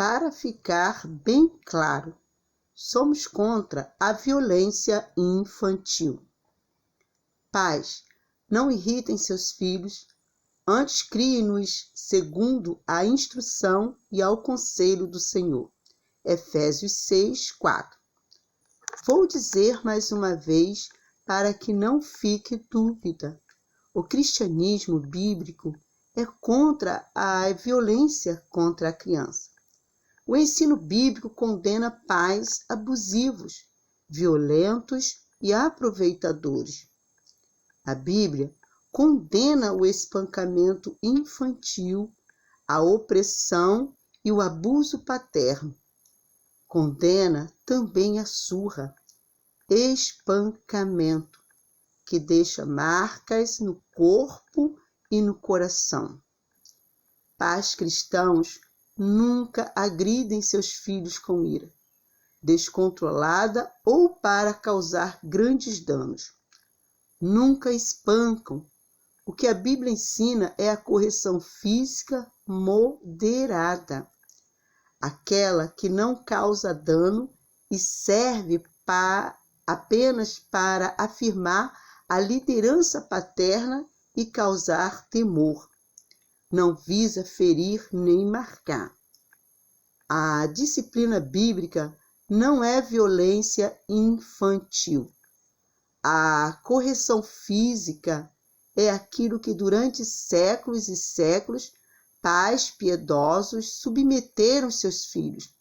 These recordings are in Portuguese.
para ficar bem claro, somos contra a violência infantil. Pais, não irritem seus filhos, antes criem-nos segundo a instrução e ao conselho do Senhor. Efésios 6, 4. Vou dizer mais uma vez para que não fique dúvida. O cristianismo bíblico é contra a violência contra a criança. O ensino bíblico condena pais abusivos, violentos e aproveitadores. A Bíblia condena o espancamento infantil, a opressão e o abuso paterno. Condena também a surra, espancamento, que deixa marcas no corpo e no coração. Pais cristãos nunca agridem seus filhos com ira, descontrolada ou para causar grandes danos. Nunca espancam. O que a Bíblia ensina é a correção física moderada, aquela que não causa dano e serve apenas para afirmar a liderança paterna e causar temor. Não visa ferir nem marcar. A disciplina bíblica não é violência infantil. A correção física é aquilo que durante séculos e séculos pais piedosos submeteram seus filhos,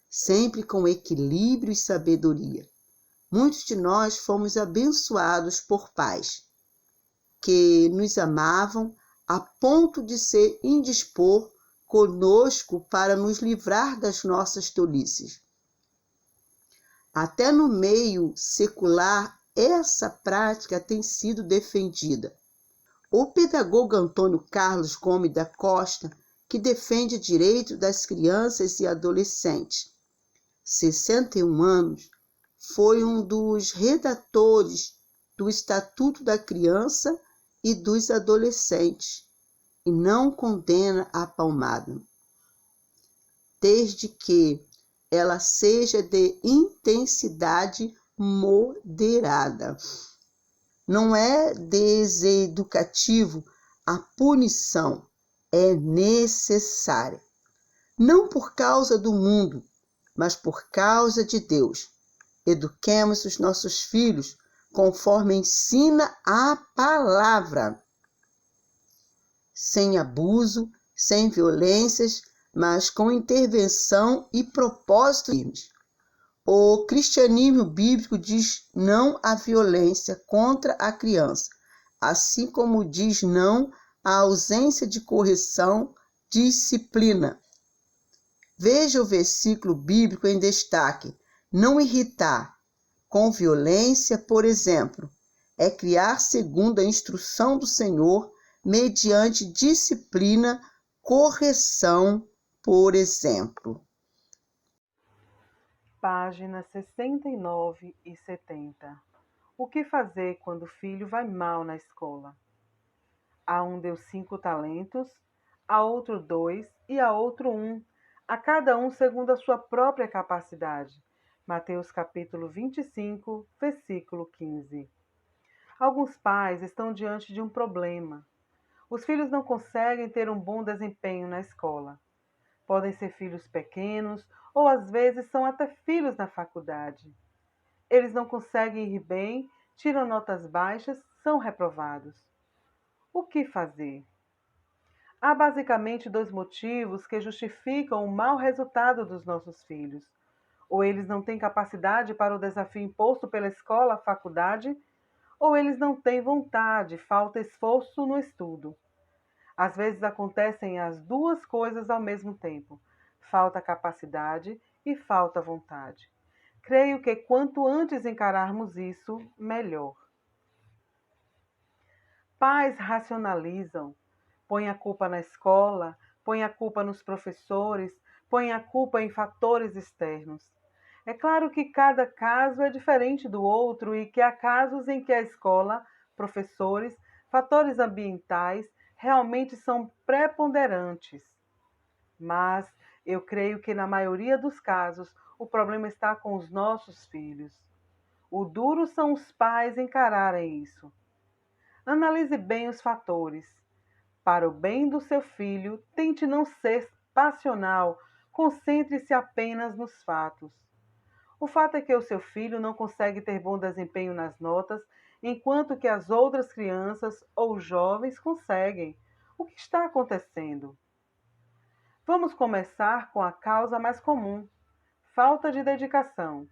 sempre com equilíbrio e sabedoria. Muitos de nós fomos abençoados por pais que nos amavam a ponto de se indispor conosco para nos livrar das nossas tolices. Até no meio secular, essa prática tem sido defendida. O pedagogo Antônio Carlos Gomes da Costa, que defende direitos das crianças e adolescentes, 61 anos, foi um dos redatores do Estatuto da Criança e dos Adolescentes e não condena a palmada, desde que ela seja de intensidade moderada. Não é deseducativo a punição, é necessária. Não por causa do mundo, mas por causa de Deus. Eduquemos os nossos filhos conforme ensina a palavra, sem abuso, sem violências, mas com intervenção e propósito firmes. O cristianismo bíblico diz não à violência contra a criança, assim como diz não à ausência de correção, disciplina. Veja o versículo bíblico em destaque. Não irritar com violência, por exemplo, é criar segundo a instrução do Senhor, mediante disciplina, correção, por exemplo. Páginas 69 e 70. O que fazer quando o filho vai mal na escola? A um deu 5 talentos, a outro 2 e a outro 1, a cada um segundo a sua própria capacidade. Mateus capítulo 25, versículo 15. Alguns pais estão diante de um problema. Os filhos não conseguem ter um bom desempenho na escola. Podem ser filhos pequenos ou às vezes são até filhos na faculdade. Eles não conseguem ir bem, tiram notas baixas, são reprovados. O que fazer? Há basicamente 2 motivos que justificam o mau resultado dos nossos filhos. Ou eles não têm capacidade para o desafio imposto pela escola, a faculdade, ou eles não têm vontade, falta esforço no estudo. Às vezes acontecem as 2 coisas ao mesmo tempo. Falta capacidade e falta vontade. Creio que quanto antes encararmos isso, melhor. Pais racionalizam, põem a culpa na escola, põem a culpa nos professores, põem a culpa em fatores externos. É claro que cada caso é diferente do outro e que há casos em que a escola, professores, fatores ambientais realmente são preponderantes. Mas Eu creio que, na maioria dos casos, o problema está com os nossos filhos. O duro são os pais encararem isso. Analise bem os fatores. Para o bem do seu filho, tente não ser passional, concentre-se apenas nos fatos. O fato é que o seu filho não consegue ter bom desempenho nas notas, enquanto que as outras crianças ou jovens conseguem. O que está acontecendo? Vamos começar com a causa mais comum: falta de dedicação.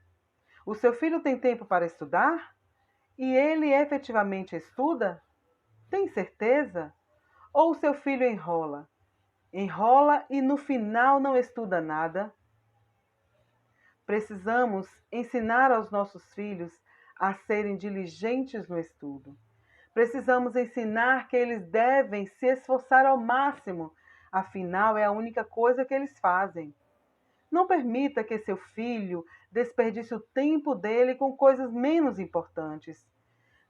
O seu filho tem tempo para estudar? E ele efetivamente estuda? Tem certeza? Ou seu filho enrola? Enrola e no final não estuda nada? Precisamos ensinar aos nossos filhos a serem diligentes no estudo. Precisamos ensinar que eles devem se esforçar ao máximo, afinal é a única coisa que eles fazem. Não permita que seu filho desperdice o tempo dele com coisas menos importantes.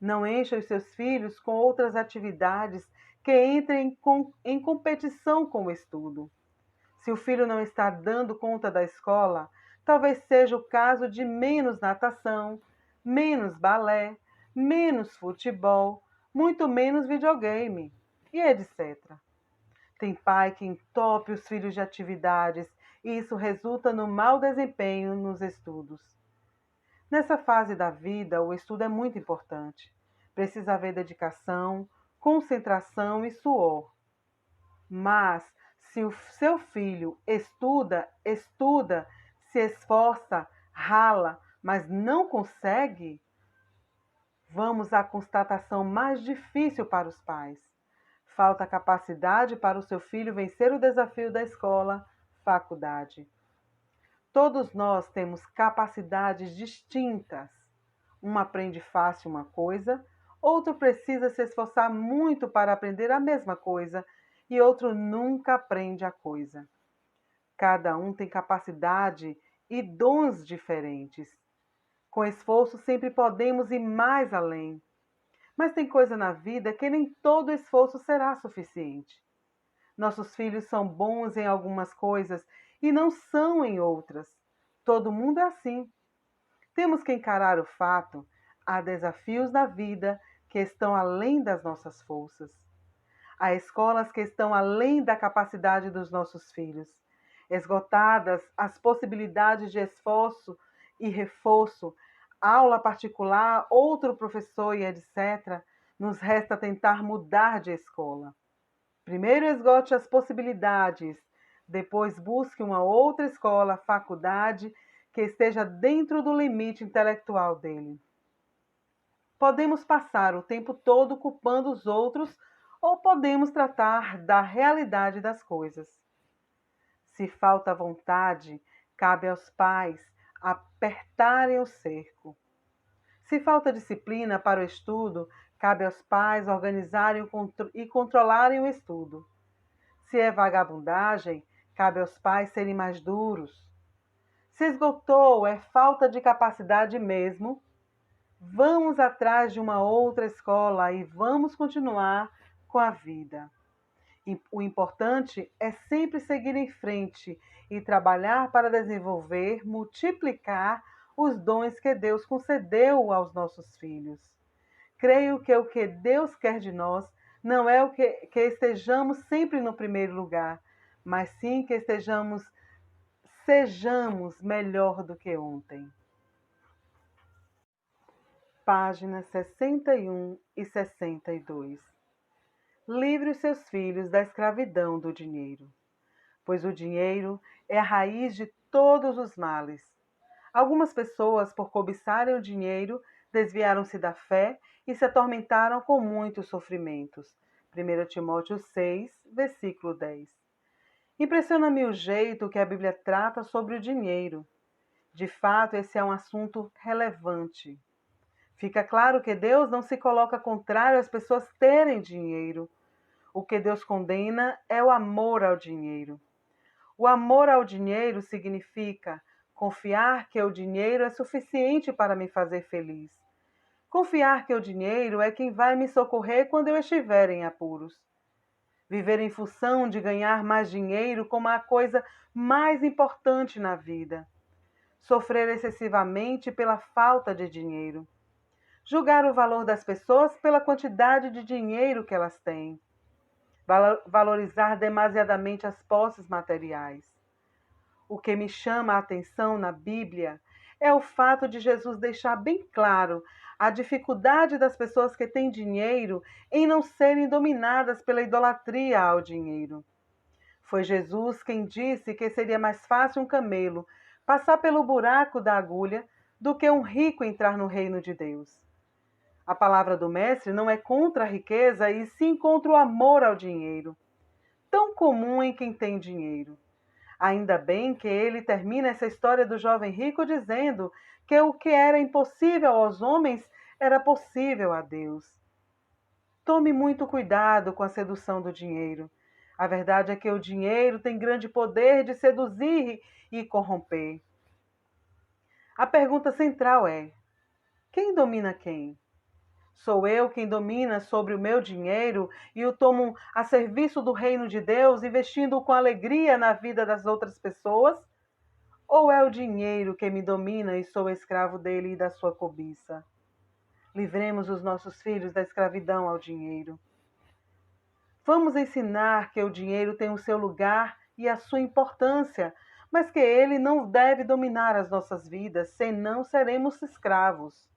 Não encha os seus filhos com outras atividades que entrem em competição com o estudo. Se o filho não está dando conta da escola, talvez seja o caso de menos natação, menos balé, menos futebol, muito menos videogame, e etc. Tem pai que entope os filhos de atividades e isso resulta no mau desempenho nos estudos. Nessa fase da vida, o estudo é muito importante. Precisa haver dedicação, concentração e suor. Mas, se o seu filho estuda, se esforça, rala, mas não consegue, vamos à constatação mais difícil para os pais. Falta capacidade para o seu filho vencer o desafio da escola, faculdade. Todos nós temos capacidades distintas. Um aprende fácil uma coisa, outro precisa se esforçar muito para aprender a mesma coisa e outro nunca aprende a coisa. Cada um tem capacidade e dons diferentes. Com esforço sempre podemos ir mais além. Mas tem coisa na vida que nem todo esforço será suficiente. Nossos filhos são bons em algumas coisas e não são em outras. Todo mundo é assim. Temos que encarar o fato: há desafios na vida que estão além das nossas forças. Há escolas que estão além da capacidade dos nossos filhos. Esgotadas as possibilidades de esforço e reforço, aula particular, outro professor e etc., nos resta tentar mudar de escola. Primeiro esgote as possibilidades, depois busque uma outra escola, faculdade, que esteja dentro do limite intelectual dele. Podemos passar o tempo todo culpando os outros ou podemos tratar da realidade das coisas. Se falta vontade, cabe aos pais apertarem o cerco. Se falta disciplina para o estudo, cabe aos pais organizarem e controlarem o estudo. Se é vagabundagem, cabe aos pais serem mais duros. Se esgotou, é falta de capacidade mesmo, vamos atrás de uma outra escola e vamos continuar com a vida. O importante é sempre seguir em frente e trabalhar para desenvolver, multiplicar os dons que Deus concedeu aos nossos filhos. Creio que o que Deus quer de nós não é que estejamos sempre no primeiro lugar, mas sim que sejamos melhor do que ontem. Páginas 61 e 62. Livre os seus filhos da escravidão do dinheiro, pois o dinheiro é a raiz de todos os males. Algumas pessoas, por cobiçarem o dinheiro, desviaram-se da fé e se atormentaram com muitos sofrimentos. 1 Timóteo 6, versículo 10. Impressiona-me o jeito que a Bíblia trata sobre o dinheiro. De fato, esse é um assunto relevante. Fica claro que Deus não se coloca contrário às pessoas terem dinheiro. O que Deus condena é o amor ao dinheiro. O amor ao dinheiro significa confiar que o dinheiro é suficiente para me fazer feliz. Confiar que o dinheiro é quem vai me socorrer quando eu estiver em apuros. Viver em função de ganhar mais dinheiro como a coisa mais importante na vida. Sofrer excessivamente pela falta de dinheiro. Julgar o valor das pessoas pela quantidade de dinheiro que elas têm. Valorizar demasiadamente as posses materiais. O que me chama a atenção na Bíblia é o fato de Jesus deixar bem claro a dificuldade das pessoas que têm dinheiro em não serem dominadas pela idolatria ao dinheiro. Foi Jesus quem disse que seria mais fácil um camelo passar pelo buraco da agulha do que um rico entrar no reino de Deus. A palavra do Mestre não é contra a riqueza, e sim contra o amor ao dinheiro, tão comum em quem tem dinheiro. Ainda bem que ele termina essa história do jovem rico dizendo que o que era impossível aos homens era possível a Deus. Tome muito cuidado com a sedução do dinheiro. A verdade é que o dinheiro tem grande poder de seduzir e corromper. A pergunta central é: quem domina quem? Sou eu quem domina sobre o meu dinheiro e o tomo a serviço do reino de Deus, investindo com alegria na vida das outras pessoas? Ou é o dinheiro que me domina e sou escravo dele e da sua cobiça? Livremos os nossos filhos da escravidão ao dinheiro. Vamos ensinar que o dinheiro tem o seu lugar e a sua importância, mas que ele não deve dominar as nossas vidas, senão seremos escravos.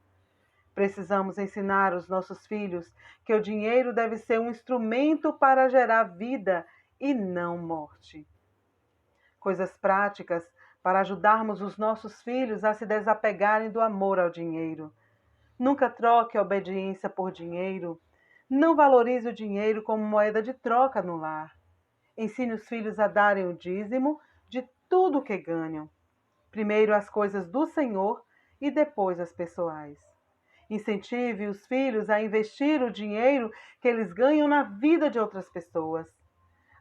Precisamos ensinar os nossos filhos que o dinheiro deve ser um instrumento para gerar vida e não morte. Coisas práticas para ajudarmos os nossos filhos a se desapegarem do amor ao dinheiro. Nunca troque a obediência por dinheiro. Não valorize o dinheiro como moeda de troca no lar. Ensine os filhos a darem o dízimo de tudo o que ganham. Primeiro as coisas do Senhor e depois as pessoais. Incentive os filhos a investir o dinheiro que eles ganham na vida de outras pessoas.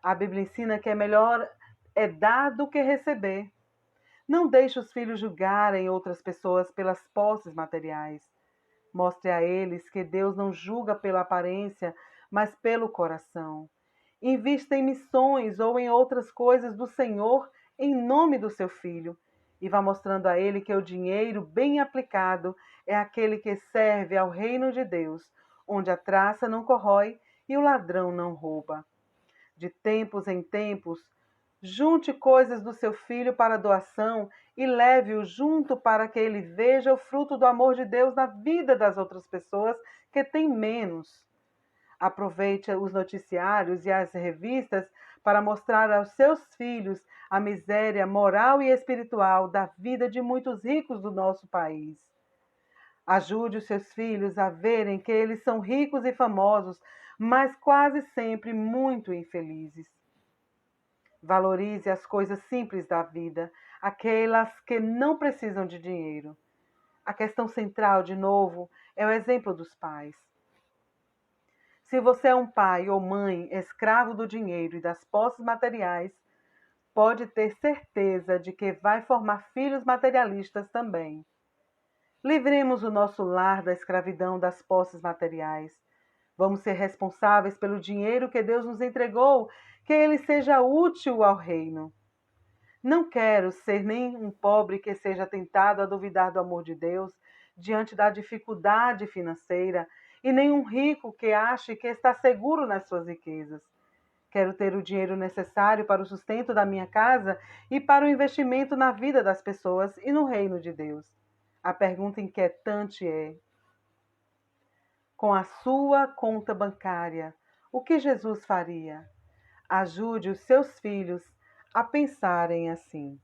A Bíblia ensina que é melhor dar do que receber. Não deixe os filhos julgarem outras pessoas pelas posses materiais. Mostre a eles que Deus não julga pela aparência, mas pelo coração. Invista em missões ou em outras coisas do Senhor em nome do seu filho. E vá mostrando a ele que o dinheiro bem aplicado é aquele que serve ao reino de Deus, onde a traça não corrói e o ladrão não rouba. De tempos em tempos, junte coisas do seu filho para doação e leve-o junto para que ele veja o fruto do amor de Deus na vida das outras pessoas que têm menos. Aproveite os noticiários e as revistas para mostrar aos seus filhos a miséria moral e espiritual da vida de muitos ricos do nosso país. Ajude os seus filhos a verem que eles são ricos e famosos, mas quase sempre muito infelizes. Valorize as coisas simples da vida, aquelas que não precisam de dinheiro. A questão central, de novo, é o exemplo dos pais. Se você é um pai ou mãe escravo do dinheiro e das posses materiais, pode ter certeza de que vai formar filhos materialistas também. Livremos o nosso lar da escravidão das posses materiais. Vamos ser responsáveis pelo dinheiro que Deus nos entregou, que ele seja útil ao reino. Não quero ser nem um pobre que seja tentado a duvidar do amor de Deus diante da dificuldade financeira, e nem um rico que ache que está seguro nas suas riquezas. Quero ter o dinheiro necessário para o sustento da minha casa e para o investimento na vida das pessoas e no reino de Deus. A pergunta inquietante é: com a sua conta bancária, o que Jesus faria? Ajude os seus filhos a pensarem assim.